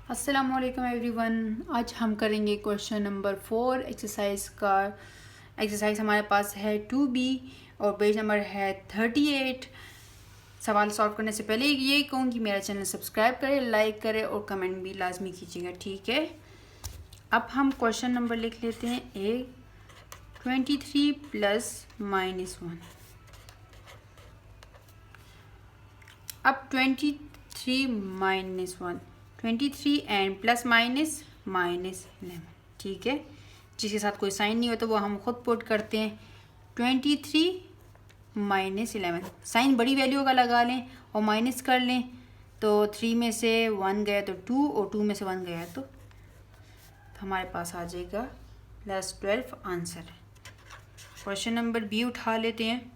अस्सलामुअलैकुम एवरीवन। आज हम करेंगे क्वेश्चन नंबर 4 एक्सरसाइज का। एक्सरसाइज हमारे पास है 2B और पेज नंबर है 38। सवाल सॉल्व करने से पहले ये कहूँगी मेरा चैनल सब्सक्राइब करें, लाइक करें और कमेंट भी लाजमी कीजिएगा, ठीक है। अब हम क्वेश्चन नंबर लिख लेते हैं ए 23 प्लस -1। अब 23 -1, 23 एंड प्लस माइनस -11, ठीक है। जिसके साथ कोई साइन नहीं हो तो वो हम खुद पुट करते हैं। 23 -11, साइन बड़ी वैल्यू का लगा लें और माइनस कर लें, तो 3 में से 1 गया तो 2 और 2 में से 1 गया तो हमारे पास आ जाएगा +12 आंसर। क्वेश्चन नंबर बी उठा लेते हैं।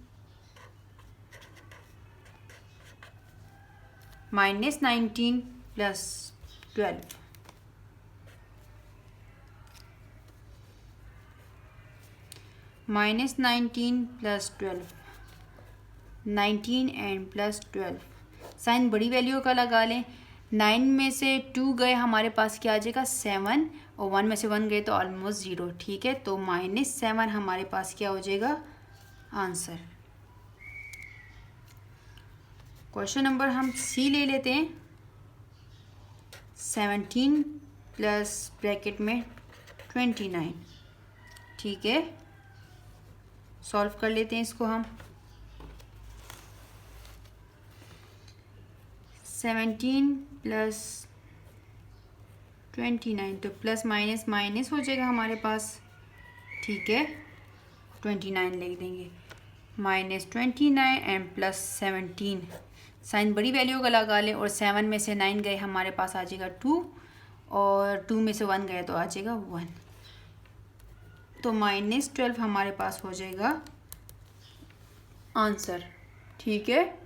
-19 plus 12, -19 plus 12, 19 and plus 12, sign बड़ी वैल्यू का लगा लें। 9 में से 2 गए हमारे पास क्या आ जाएगा 7 और 1 में से 1 गए तो ऑलमोस्ट 0, ठीक है। तो -7 हमारे पास क्या हो जाएगा आंसर। क्वेश्चन नंबर हम सी ले लेते हैं। 17 प्लस ब्रैकेट में 29, ठीक है। सॉल्व कर लेते हैं इसको हम। 17 प्लस 29 तो प्लस माइनस माइनस हो जाएगा हमारे पास, ठीक है। 29 लिख देंगे। -29 एंड प्लस 17, साइन बड़ी वैल्यू का लगा लें और 7 में से 9 गए हमारे पास आ जाएगा 2 और 2 में से 1 गए तो आ जाएगा 1, तो -12 हमारे पास हो जाएगा आंसर, ठीक है।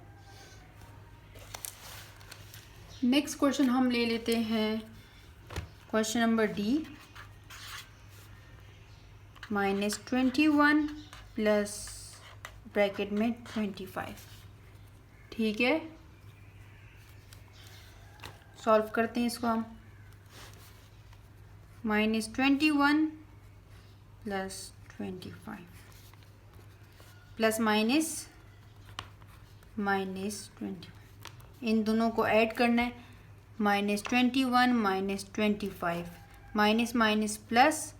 नेक्स्ट क्वेश्चन हम ले लेते हैं question number D. -21 plus bracket में 25, ठीक है। सॉल्व करते हैं इसको हम। -21 प्लस 25 प्लस माइनस -21, इन दोनों को ऐड करना है। -21 -25, माइनस माइनस प्लस,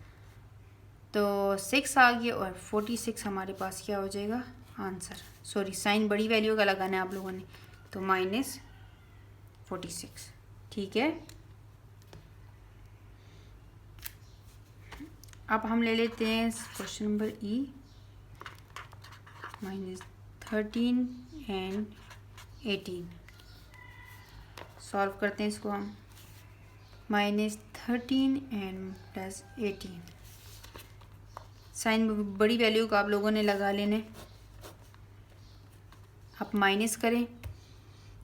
तो 6 आ गया और 46 हमारे पास क्या हो जाएगा आंसर। सॉरी, साइन बड़ी वैल्यू का लगाना है आप लोगों ने, तो -46, ठीक है। अब हम ले लेते हैं question number E. -13 and 18, solve करते हैं इसको हम। -13 एंड प्लस 18, साइन बड़ी वैल्यू का आप लोगों ने लगा लेने। आप माइनस करें,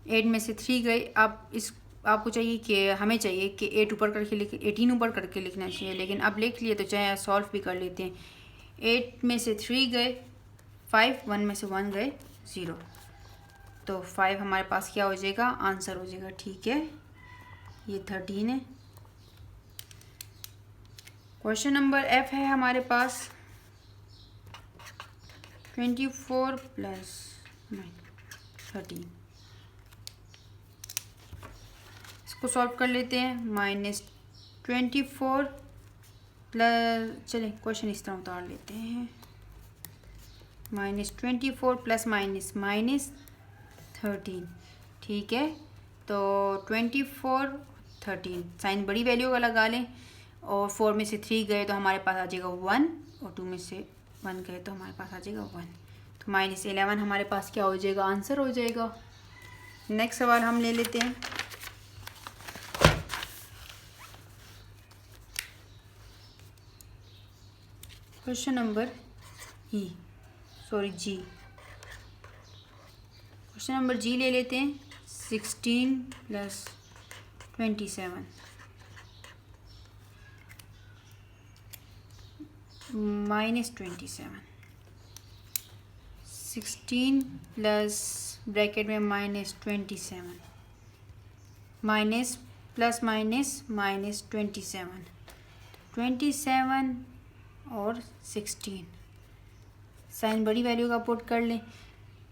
8 में से 3 गए। आप इस आपको चाहिए कि हमें चाहिए कि 8 ऊपर करके लिख 18 ऊपर करके लिखना चाहिए, लेकिन अब लिख लिए तो चाहे सॉल्व भी कर लेते हैं। 8 में से 3 गए 5, 1 में से 1 गए 0, तो 5 हमारे पास क्या हो जाएगा आंसर हो जाएगा, ठीक है। ये 13 है। क्वेश्चन नंबर एफ है हमारे पास। 24 प्लस 13, इसको सॉल्व कर लेते हैं। -24 प्लस, चलिए क्वेश्चन इस तरह उतार लेते हैं। -24 प्लस माइनस -13, ठीक है। तो 24 13, साइन बड़ी वैल्यू का लगा लें और 4 में से 3 गए तो हमारे पास आ जाएगा 1 और 2 में से 1 गए तो हमारे पास आ जाएगा 1, तो -11 हमारे पास क्या हो जाएगा आंसर हो जाएगा। नेक्स्ट सवाल हम ले लेते हैं। क्वेश्चन नंबर जी। क्वेश्चन नंबर जी ले लेते हैं। 16 प्लस 27, -27, 16 प्लस ब्रैकेट में -27, माइनस प्लस माइनस माइनस 27 और 16। साइन बड़ी वैल्यू का पुट कर लें,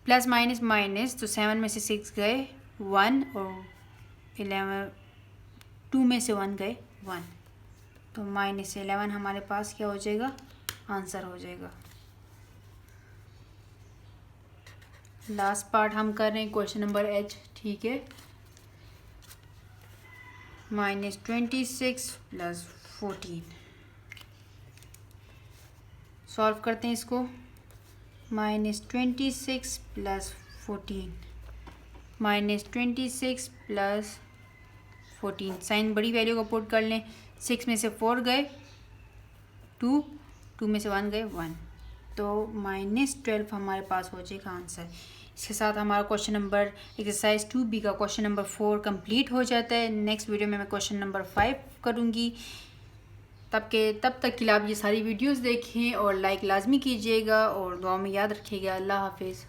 प्लस माइनस माइनस तो 7 में से 6 गए 1 और 2 में से 1 गए 1, तो -11 हमारे पास क्या हो जाएगा, आंसर हो जाएगा। लास्ट पार्ट हम कर रहे हैं क्वेश्चन नंबर एच, ठीक है। -26 + 14 सॉल्व करते हैं इसको। -26 + 14 -26 + 14 साइन बड़ी वैल्यू को पुट कर लें, 6 में से 4 गए 2, 2 में से 1 गए 1, तो -12 हमारे पास हो जाएगा आंसर। इसके साथ हमारा क्वेश्चन नंबर एक्सरसाइज 2B का क्वेश्चन नंबर 4 कंप्लीट हो जाता है। नेक्स्ट वीडियो में मैं क्वेश्चन नंबर 5 करूँगी। तब तक के लिए आप ये सारी वीडियोस देखें और लाइक लाजमी कीजिएगा और दुआ में याद रखिएगा। अल्लाह हाफिज़।